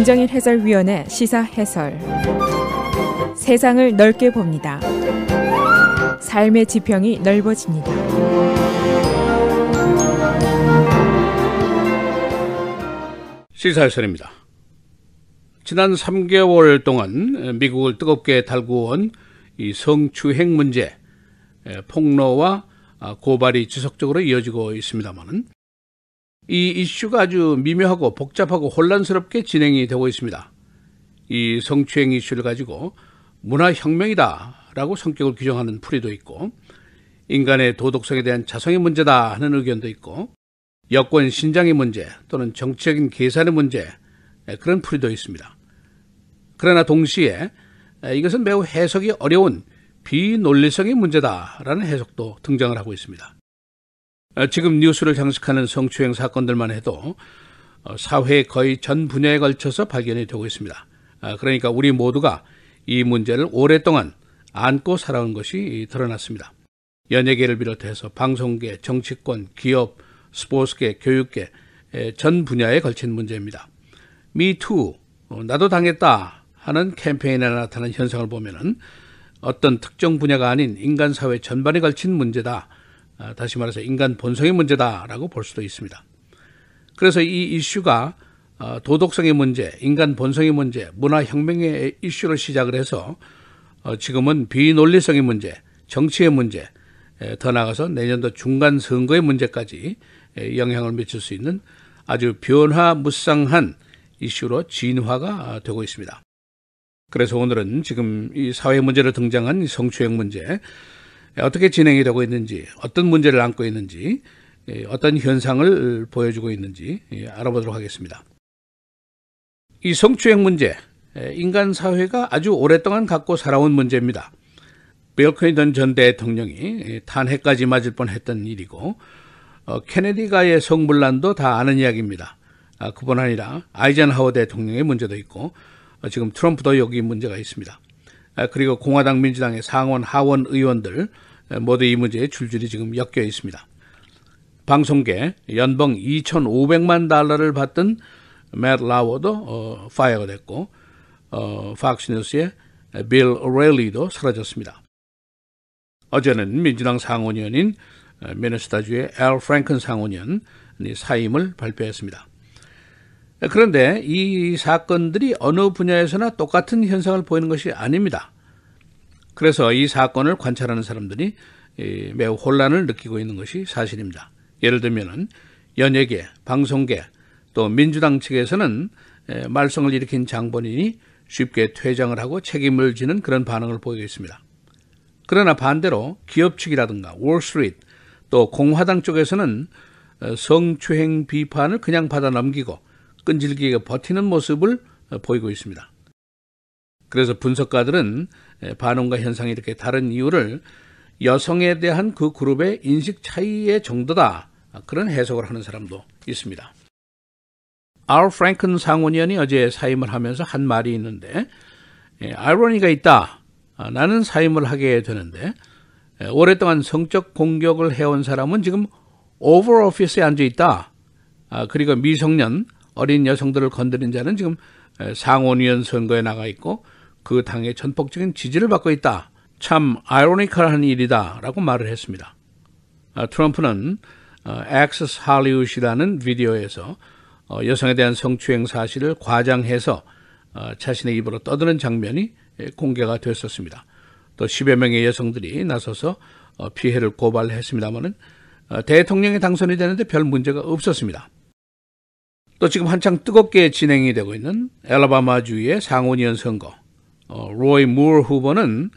김정일 해설위원의 시사 해설. 세상을 넓게 봅니다. 삶의 지평이 넓어집니다. 시사 해설입니다. 지난 3개월 동안 미국을 뜨겁게 달구어온 이 성추행 문제, 폭로와 고발이 지속적으로 이어지고 있습니다만, 이 이슈가 아주 미묘하고 복잡하고 혼란스럽게 진행이 되고 있습니다. 이 성추행 이슈를 가지고 문화혁명이다라고 성격을 규정하는 풀이도 있고, 인간의 도덕성에 대한 자성의 문제다 하는 의견도 있고, 여권 신장의 문제 또는 정치적인 계산의 문제, 그런 풀이도 있습니다. 그러나 동시에 이것은 매우 해석이 어려운 비논리성의 문제다라는 해석도 등장을 하고 있습니다. 지금 뉴스를 장식하는 성추행 사건들만 해도 사회의 거의 전 분야에 걸쳐서 발견이 되고 있습니다. 그러니까 우리 모두가 이 문제를 오랫동안 안고 살아온 것이 드러났습니다. 연예계를 비롯해서 방송계, 정치권, 기업, 스포츠계, 교육계 전 분야에 걸친 문제입니다. 미투, 나도 당했다 하는 캠페인에 나타나는 현상을 보면은 어떤 특정 분야가 아닌 인간 사회 전반에 걸친 문제다. 다시 말해서 인간 본성의 문제다라고 볼 수도 있습니다. 그래서 이 이슈가 도덕성의 문제, 인간 본성의 문제, 문화혁명의 이슈를 시작을 해서 지금은 비논리성의 문제, 정치의 문제, 더 나아가서 내년도 중간 선거의 문제까지 영향을 미칠 수 있는 아주 변화무쌍한 이슈로 진화가 되고 있습니다. 그래서 오늘은 지금 이 사회 문제로 등장한 성추행 문제, 어떻게 진행이 되고 있는지, 어떤 문제를 안고 있는지, 어떤 현상을 보여주고 있는지 알아보도록 하겠습니다. 이 성추행 문제, 인간 사회가 아주 오랫동안 갖고 살아온 문제입니다. 빌 클린턴 전 대통령이 탄핵까지 맞을 뻔했던 일이고, 케네디가의 성물란도 다 아는 이야기입니다. 그뿐 아니라 아이젠하워 대통령의 문제도 있고, 지금 트럼프도 여기 문제가 있습니다. 그리고 공화당 민주당의 상원 하원 의원들 모두 이 문제에 줄줄이 지금 엮여 있습니다. 방송계 연봉 2,500만 달러를 받던 맷 라워도 파이어가 됐고, 팍스뉴스의 빌 오렐리도 사라졌습니다. 어제는 민주당 상원의원인 미네소타주의 앨 프랭큰 상원의원이 사임을 발표했습니다. 그런데 이 사건들이 어느 분야에서나 똑같은 현상을 보이는 것이 아닙니다. 그래서 이 사건을 관찰하는 사람들이 매우 혼란을 느끼고 있는 것이 사실입니다. 예를 들면 연예계, 방송계, 또 민주당 측에서는 말썽을 일으킨 장본인이 쉽게 퇴장을 하고 책임을 지는 그런 반응을 보이고 있습니다. 그러나 반대로 기업 측이라든가 월스트리트, 또 공화당 쪽에서는 성추행 비판을 그냥 받아 넘기고 끈질기게 버티는 모습을 보이고 있습니다. 그래서 분석가들은 반응과 현상이 이렇게 다른 이유를 여성에 대한 그 그룹의 인식 차이의 정도다, 그런 해석을 하는 사람도 있습니다. 알 프랭큰 상원의원이 어제 사임을 하면서 한 말이 있는데, 아이러니가 있다. 나는 사임을 하게 되는데 오랫동안 성적 공격을 해온 사람은 지금 오벌 오피스에 앉아있다. 그리고 미성년, 어린 여성들을 건드린 자는 지금 상원의원 선거에 나가 있고 그 당의 전폭적인 지지를 받고 있다. 참 아이러니컬한 일이다 라고 말을 했습니다. 트럼프는 액세스 할리우드라는 비디오에서 여성에 대한 성추행 사실을 과장해서 자신의 입으로 떠드는 장면이 공개가 됐었습니다. 또 10여 명의 여성들이 나서서 피해를 고발했습니다마는 대통령이 당선이 되는데 별 문제가 없었습니다. 또 지금 한창 뜨겁게 진행이 되고 있는 엘라바마주의 상원의원 선거, 로이 무어 후보는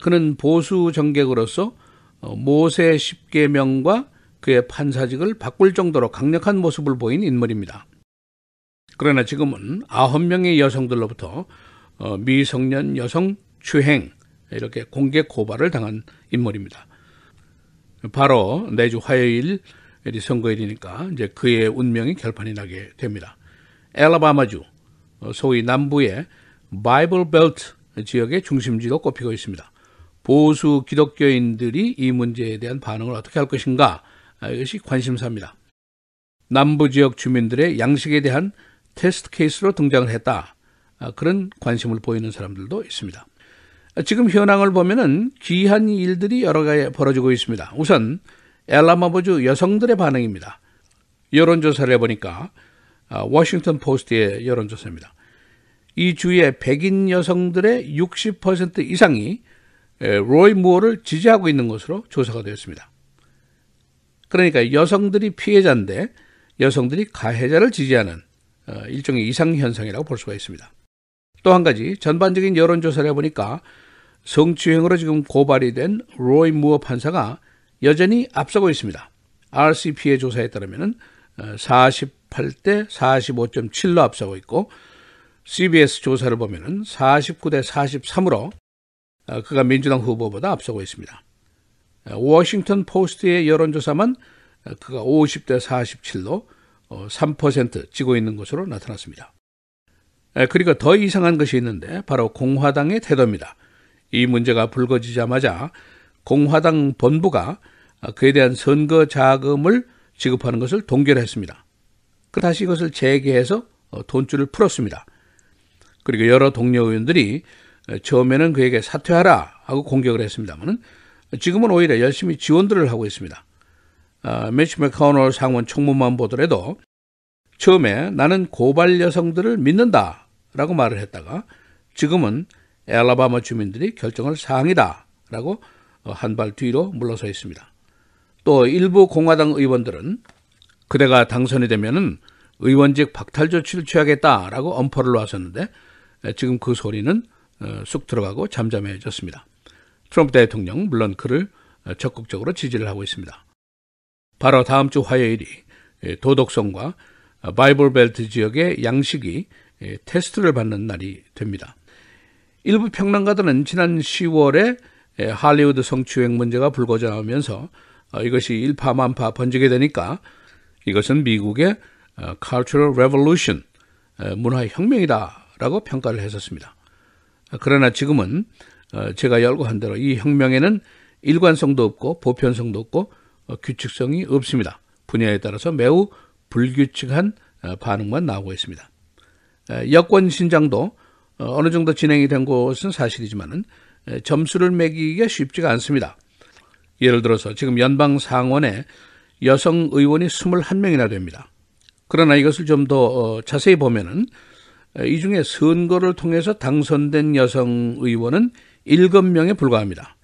그는 보수 정객으로서 모세 10계명과 그의 판사직을 바꿀 정도로 강력한 모습을 보인 인물입니다. 그러나 지금은 9명의 여성들로부터 미성년 여성 추행, 이렇게 공개 고발을 당한 인물입니다. 바로 내주 화요일 선거일이니까 이제 그의 운명이 결판이 나게 됩니다. 엘라바마주, 소위 남부의 바이블 벨트 지역의 중심지로 꼽히고 있습니다. 보수 기독교인들이 이 문제에 대한 반응을 어떻게 할 것인가, 이것이 관심사입니다. 남부 지역 주민들의 양식에 대한 테스트 케이스로 등장을 했다. 그런 관심을 보이는 사람들도 있습니다. 지금 현황을 보면은 귀한 일들이 여러 가지 벌어지고 있습니다. 우선 엘라바마주 여성들의 반응입니다. 여론조사를 해보니까 워싱턴 포스트의 여론조사입니다. 이 주의 백인 여성들의 60% 이상이 로이 무어를 지지하고 있는 것으로 조사가 되었습니다. 그러니까 여성들이 피해자인데 여성들이 가해자를 지지하는 일종의 이상현상이라고 볼 수가 있습니다. 또 한 가지 전반적인 여론조사를 해보니까 성추행으로 지금 고발이 된 로이 무어 판사가 여전히 앞서고 있습니다. RCP의 조사에 따르면 48대 45.7로 앞서고 있고 CBS 조사를 보면 49대 43으로 그가 민주당 후보보다 앞서고 있습니다. 워싱턴 포스트의 여론조사만 그가 50대 47로 3% 지고 있는 것으로 나타났습니다. 그리고 더 이상한 것이 있는데 바로 공화당의 태도입니다. 이 문제가 불거지자마자 공화당 본부가 그에 대한 선거 자금을 지급하는 것을 동결했습니다. 다시 이것을 재개해서 돈줄을 풀었습니다. 그리고 여러 동료 의원들이 처음에는 그에게 사퇴하라 하고 공격을 했습니다만 지금은 오히려 열심히 지원들을 하고 있습니다. 매치 맥코넬 상원 총무만 보더라도 처음에 나는 고발 여성들을 믿는다라고 말을 했다가 지금은 엘라바마 주민들이 결정할 사항이다라고 한 발 뒤로 물러서 있습니다. 또 일부 공화당 의원들은 그대가 당선이 되면은 의원직 박탈 조치를 취하겠다라고 엄포를 놓았었는데 지금 그 소리는 쑥 들어가고 잠잠해졌습니다. 트럼프 대통령 물론 그를 적극적으로 지지를 하고 있습니다. 바로 다음 주 화요일이 도덕성과 바이블 벨트 지역의 양식이 테스트를 받는 날이 됩니다. 일부 평론가들은 지난 10월에 할리우드 성추행 문제가 불거져 나오면서 이것이 일파만파 번지게 되니까 이것은 미국의 Cultural Revolution, 문화혁명이다라고 평가를 했었습니다. 그러나 지금은 제가 열거한 대로 이 혁명에는 일관성도 없고 보편성도 없고 규칙성이 없습니다. 분야에 따라서 매우 불규칙한 반응만 나오고 있습니다. 여권 신장도 어느 정도 진행이 된 것은 사실이지만 점수를 매기기가 쉽지가 않습니다. 예를 들어서 지금 연방 상원에 여성 의원이 21명이나 됩니다. 그러나 이것을 좀 더 자세히 보면은 이 중에 선거를 통해서 당선된 여성 의원은 7명에 불과합니다.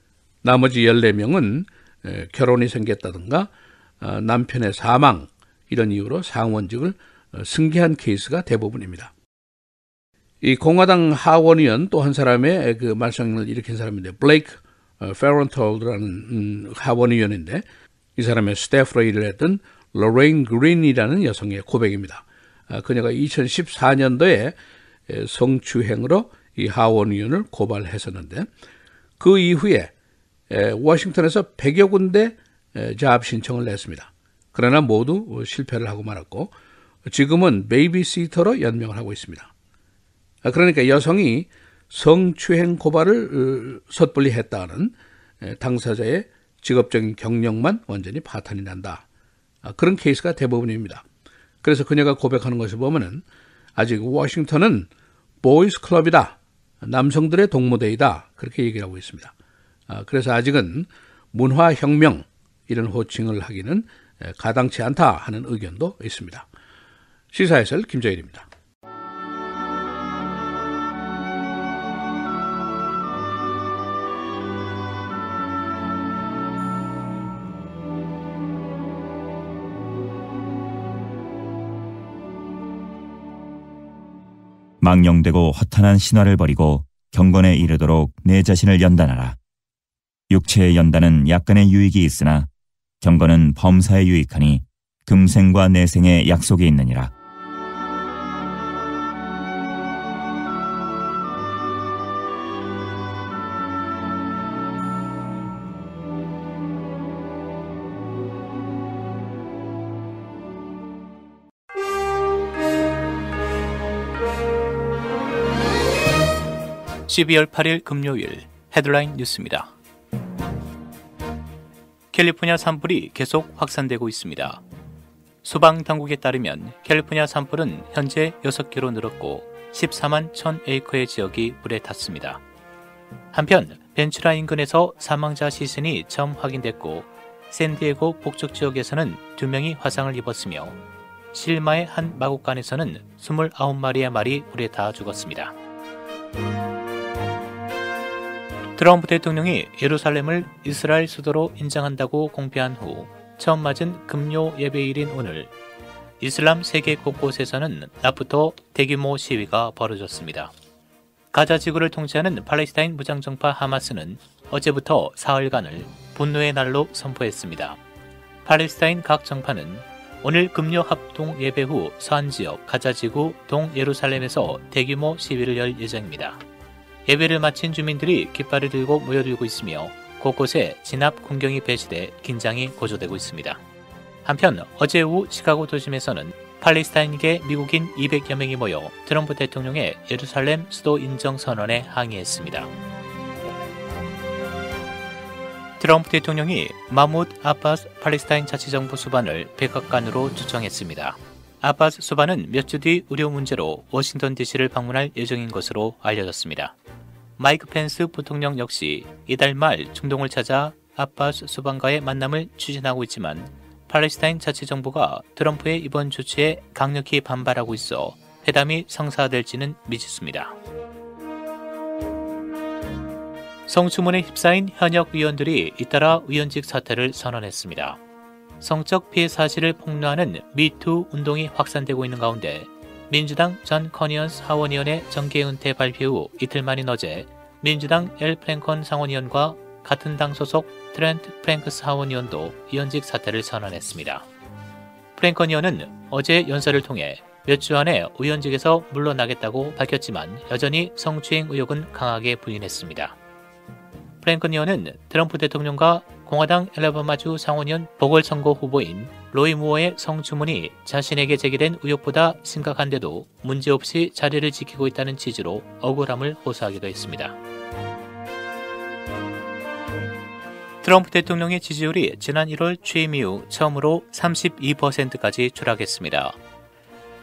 나머지 14명은 결혼이 생겼다든가 남편의 사망 이런 이유로 상원직을 승계한 케이스가 대부분입니다. 이 공화당 하원 의원 또 한 사람의 그 말썽을 일으킨 사람인데 블레이크 페런톨드라는 하원 의원인데 이 사람의 스태프로 일을 했던 로레인 그린이라는 여성의 고백입니다. 그녀가 2014년도에 성추행으로 이 하원 의원을 고발했었는데 그 이후에 워싱턴에서 100여 군데 잡 신청을 냈습니다. 그러나 모두 실패를 하고 말았고 지금은 베이비시터로 연명을 하고 있습니다. 그러니까 여성이 성추행 고발을 섣불리 했다는 당사자의 직업적인 경력만 완전히 파탄이 난다. 그런 케이스가 대부분입니다. 그래서 그녀가 고백하는 것을 보면은 아직 워싱턴은 보이스 클럽이다. 남성들의 동무대이다. 그렇게 얘기를 하고 있습니다. 그래서 아직은 문화혁명 이런 호칭을 하기는 가당치 않다 하는 의견도 있습니다. 시사해설 김정일입니다. 망령되고 허탄한 신화를 버리고 경건에 이르도록 내 자신을 연단하라. 육체의 연단은 약간의 유익이 있으나 경건은 범사에 유익하니 금생과 내생의 약속이 있느니라. (12월 8일) 금요일 헤드라인 뉴스입니다. 캘리포니아 산불이 계속 확산되고 있습니다. 소방 당국에 따르면 캘리포니아 산불은 현재 6개로 늘었고 14만 1000에이커의 지역이 불에 탔습니다. 한편 벤츄라 인근에서 사망자 시신이 처음 확인됐고 샌디에고 북쪽 지역에서는 2명이 화상을 입었으며 실마의 한 마곡간에서는 29마리의 말이 불에 타 죽었습니다. 트럼프 대통령이 예루살렘을 이스라엘 수도로 인정한다고 공표한 후 처음 맞은 금요 예배일인 오늘 이슬람 세계 곳곳에서는 낮부터 대규모 시위가 벌어졌습니다. 가자 지구를 통치하는 팔레스타인 무장정파 하마스는 어제부터 사흘간을 분노의 날로 선포했습니다. 팔레스타인 각 정파는 오늘 금요 합동 예배 후 서한 지역 가자 지구 동예루살렘에서 대규모 시위를 열 예정입니다. 예배를 마친 주민들이 깃발을 들고 모여들고 있으며 곳곳에 진압 군경이 배치돼 긴장이 고조되고 있습니다. 한편 어제 오후 시카고 도심에서는 팔레스타인계 미국인 200여 명이 모여 트럼프 대통령의 예루살렘 수도 인정 선언에 항의했습니다. 트럼프 대통령이 마무드 아바스 팔레스타인 자치정부 수반을 백악관으로 초청했습니다. 아바스 수반은 몇 주 뒤 의료 문제로 워싱턴 DC를 방문할 예정인 것으로 알려졌습니다. 마이크 펜스 부통령 역시 이달 말 중동을 찾아 아바스 수반과의 만남을 추진하고 있지만 팔레스타인 자치정부가 트럼프의 이번 조치에 강력히 반발하고 있어 회담이 성사될지는 미지수입니다. 성추문에 휩싸인 현역 의원들이 잇따라 의원직 사퇴를 선언했습니다. 성적 피해 사실을 폭로하는 미투 운동이 확산되고 있는 가운데 민주당 존 커니언스 하원의원의 정계 은퇴 발표 후 이틀 만인 어제 민주당 엘 프랭컨 상원의원과 같은 당 소속 트렌트 프랭크스 하원의원도 의원직 사퇴를 선언했습니다. 프랭컨 의원은 어제 연설을 통해 몇 주 안에 의원직에서 물러나겠다고 밝혔지만 여전히 성추행 의혹은 강하게 부인했습니다. 프랭컨 의원은 트럼프 대통령과 공화당 엘라바마주 상원의원 보궐선거 후보인 로이 무어의 성추문이 자신에게 제기된 의혹보다 심각한데도 문제없이 자리를 지키고 있다는 취지로 억울함을 호소하기도 했습니다. 트럼프 대통령의 지지율이 지난 1월 취임 이후 처음으로 32%까지 추락했습니다.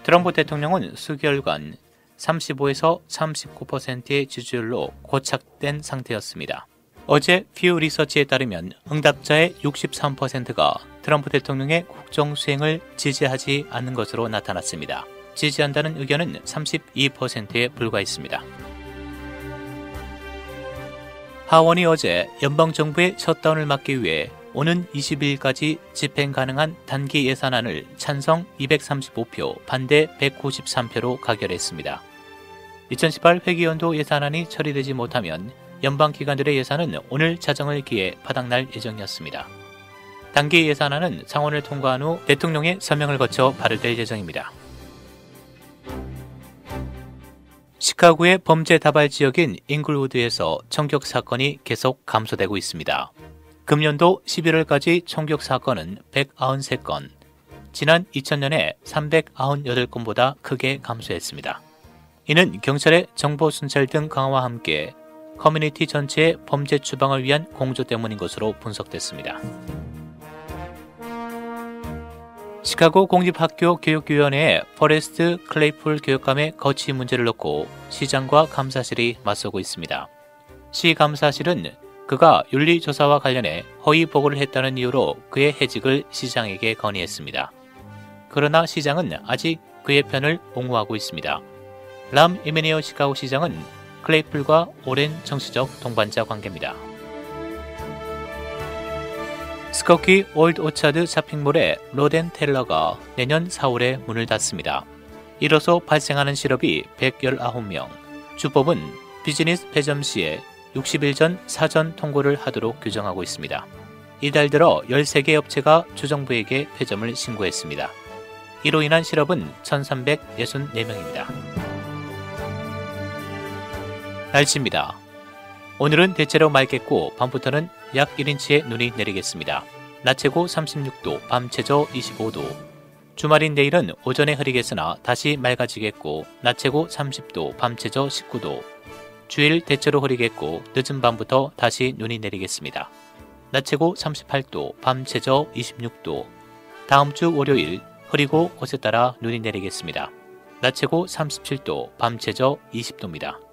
트럼프 대통령은 수개월간 35에서 39%의 지지율로 고착된 상태였습니다. 어제 퓨 리서치에 따르면 응답자의 63%가 트럼프 대통령의 국정 수행을 지지하지 않는 것으로 나타났습니다. 지지한다는 의견은 32%에 불과했습니다. 하원이 어제 연방정부의 셧다운을 막기 위해 오는 20일까지 집행 가능한 단기 예산안을 찬성 235표, 반대 193표로 가결했습니다. 2018 회기연도 예산안이 처리되지 못하면 연방기관들의 예산은 오늘 자정을 기해 바닥날 예정이었습니다. 단기 예산안은 상원을 통과한 후 대통령의 서명을 거쳐 발의될 예정입니다. 시카고의 범죄 다발 지역인 잉글우드에서 총격 사건이 계속 감소되고 있습니다. 금년도 11월까지 총격 사건은 193건, 지난 2000년에 398건보다 크게 감소했습니다. 이는 경찰의 정보 순찰 등 강화와 함께 커뮤니티 전체의 범죄 추방을 위한 공조 때문인 것으로 분석됐습니다. 시카고 공립학교 교육위원회의 포레스트 클레이풀 교육감의 거취 문제를 놓고 시장과 감사실이 맞서고 있습니다. 시 감사실은 그가 윤리조사와 관련해 허위 보고를 했다는 이유로 그의 해직을 시장에게 건의했습니다. 그러나 시장은 아직 그의 편을 옹호하고 있습니다. 람 이메니어 시카고 시장은 클레이풀과 오랜 정치적 동반자 관계입니다. 스코키 올드 오차드 쇼핑몰의 로덴 텔러가 내년 4월에 문을 닫습니다. 이로써 발생하는 실업이 119명, 주법은 비즈니스 폐점 시에 60일 전 사전 통고를 하도록 규정하고 있습니다. 이달 들어 13개 업체가 주정부에게 폐점을 신고했습니다. 이로 인한 실업은 1364명입니다. 날씨입니다. 오늘은 대체로 맑겠고 밤부터는 약 1인치의 눈이 내리겠습니다. 낮 최고 36도, 밤 최저 25도. 주말인 내일은 오전에 흐리겠으나 다시 맑아지겠고 낮 최고 30도, 밤 최저 19도. 주일 대체로 흐리겠고 늦은 밤부터 다시 눈이 내리겠습니다. 낮 최고 38도, 밤 최저 26도. 다음 주 월요일 흐리고 곳에 따라 눈이 내리겠습니다. 낮 최고 37도, 밤 최저 20도입니다.